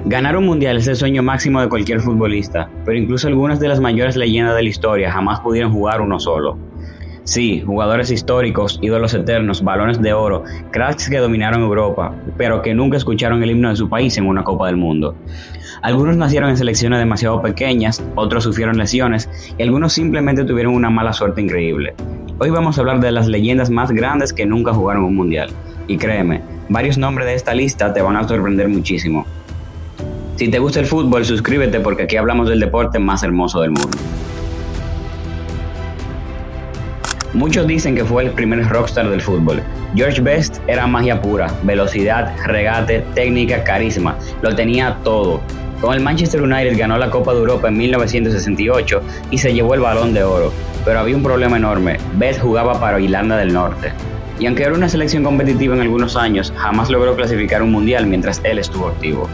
Ganar un mundial es el sueño máximo de cualquier futbolista, pero incluso algunas de las mayores leyendas de la historia jamás pudieron jugar uno solo. Sí, jugadores históricos, ídolos eternos, balones de oro, cracks que dominaron Europa, pero que nunca escucharon el himno de su país en una Copa del Mundo. Algunos nacieron en selecciones demasiado pequeñas, otros sufrieron lesiones y algunos simplemente tuvieron una mala suerte increíble. Hoy vamos a hablar de las leyendas más grandes que nunca jugaron un mundial. Y créeme, varios nombres de esta lista te van a sorprender muchísimo. Si te gusta el fútbol, suscríbete porque aquí hablamos del deporte más hermoso del mundo. Muchos dicen que fue el primer rockstar del fútbol. George Best era magia pura, velocidad, regate, técnica, carisma, lo tenía todo. Con el Manchester United ganó la Copa de Europa en 1968 y se llevó el Balón de Oro, pero había un problema enorme: Best jugaba para Irlanda del Norte. Y aunque era una selección competitiva en algunos años, jamás logró clasificar un mundial mientras él estuvo activo.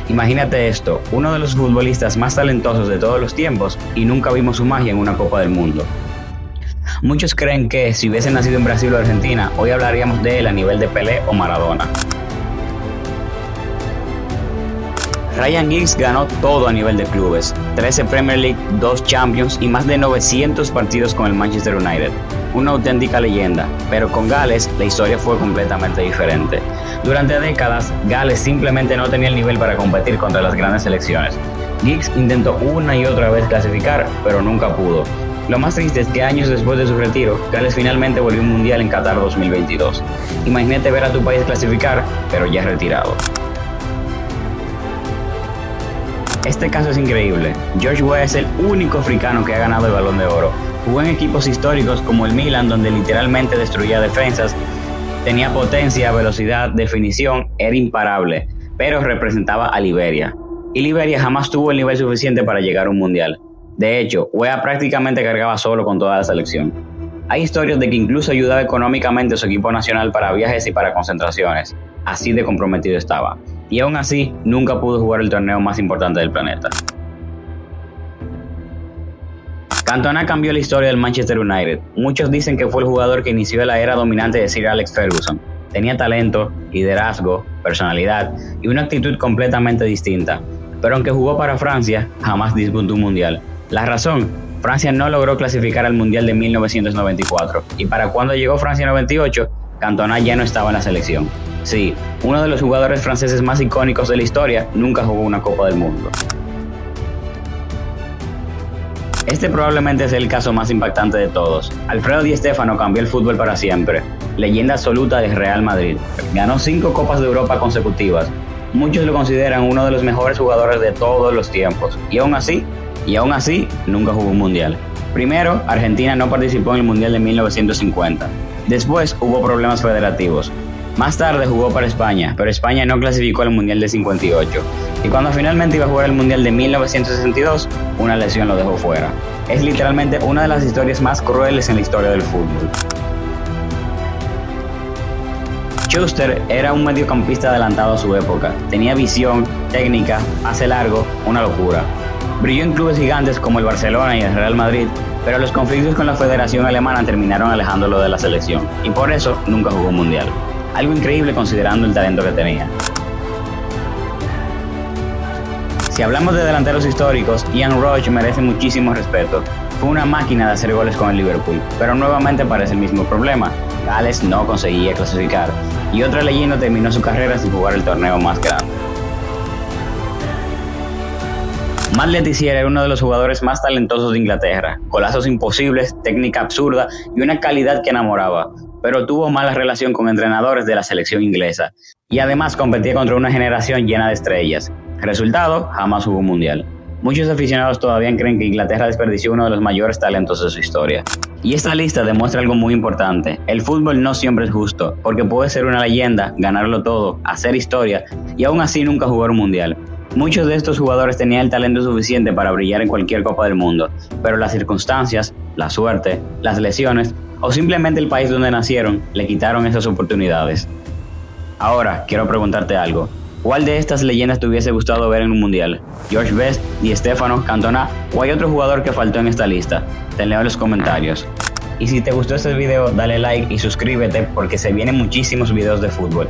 Imagínate esto, uno de los futbolistas más talentosos de todos los tiempos y nunca vimos su magia en una Copa del Mundo. Muchos creen que si hubiese nacido en Brasil o Argentina, hoy hablaríamos de él a nivel de Pelé o Maradona. Ryan Giggs ganó todo a nivel de clubes: 13 Premier League, 2 Champions y más de 900 partidos con el Manchester United. Una auténtica leyenda, pero con Gales la historia fue completamente diferente. Durante décadas, Gales simplemente no tenía el nivel para competir contra las grandes selecciones. Giggs intentó una y otra vez clasificar, pero nunca pudo. Lo más triste es que años después de su retiro, Gales finalmente volvió a un mundial en Qatar 2022. Imagínate ver a tu país clasificar, pero ya retirado. Este caso es increíble. George Weah es el único africano que ha ganado el Balón de Oro. Jugó en equipos históricos como el Milan, donde literalmente destruía defensas, tenía potencia, velocidad, definición, era imparable, pero representaba a Liberia. Y Liberia jamás tuvo el nivel suficiente para llegar a un mundial. De hecho, Weah prácticamente cargaba solo con toda la selección. Hay historias de que incluso ayudaba económicamente a su equipo nacional para viajes y para concentraciones. Así de comprometido estaba. Y aún así, nunca pudo jugar el torneo más importante del planeta. Cantona cambió la historia del Manchester United. Muchos dicen que fue el jugador que inició la era dominante de Sir Alex Ferguson. Tenía talento, liderazgo, personalidad y una actitud completamente distinta. Pero aunque jugó para Francia, jamás disputó un mundial. La razón: Francia no logró clasificar al mundial de 1994. Y para cuando llegó Francia 98, Cantona ya no estaba en la selección. Sí, uno de los jugadores franceses más icónicos de la historia nunca jugó una Copa del Mundo. Este probablemente es el caso más impactante de todos. Alfredo Di Stéfano cambió el fútbol para siempre. Leyenda absoluta del Real Madrid. Ganó 5 Copas de Europa consecutivas. Muchos lo consideran uno de los mejores jugadores de todos los tiempos. Y aún así, nunca jugó un mundial. Primero, Argentina no participó en el mundial de 1950. Después hubo problemas federativos. Más tarde jugó para España, pero España no clasificó al mundial de 58. Y cuando finalmente iba a jugar el mundial de 1962, una lesión lo dejó fuera. Es literalmente una de las historias más crueles en la historia del fútbol. Schuster era un mediocampista adelantado a su época. Tenía visión, técnica, pase largo, una locura. Brilló en clubes gigantes como el Barcelona y el Real Madrid, pero los conflictos con la Federación Alemana terminaron alejándolo de la selección, y por eso nunca jugó un mundial. Algo increíble considerando el talento que tenía. Si hablamos de delanteros históricos, Ian Rush merece muchísimo respeto. Fue una máquina de hacer goles con el Liverpool, pero nuevamente parece el mismo problema: Gales no conseguía clasificar, y otra leyenda terminó su carrera sin jugar el torneo más grande. Matt Le Tissier era uno de los jugadores más talentosos de Inglaterra, golazos imposibles, técnica absurda y una calidad que enamoraba, pero tuvo mala relación con entrenadores de la selección inglesa, y además competía contra una generación llena de estrellas. Resultado: jamás jugó un mundial. Muchos aficionados todavía creen que Inglaterra desperdició uno de los mayores talentos de su historia. Y esta lista demuestra algo muy importante: el fútbol no siempre es justo, porque puede ser una leyenda, ganarlo todo, hacer historia y aún así nunca jugar un mundial. Muchos de estos jugadores tenían el talento suficiente para brillar en cualquier Copa del Mundo, pero las circunstancias, la suerte, las lesiones o simplemente el país donde nacieron le quitaron esas oportunidades. Ahora, quiero preguntarte algo: ¿cuál de estas leyendas te hubiese gustado ver en un mundial? ¿George Best, Di Stéfano, Cantona o hay otro jugador que faltó en esta lista? Te leo en los comentarios. Y si te gustó este video, dale like y suscríbete porque se vienen muchísimos videos de fútbol.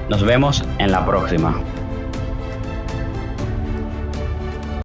Nos vemos en la próxima.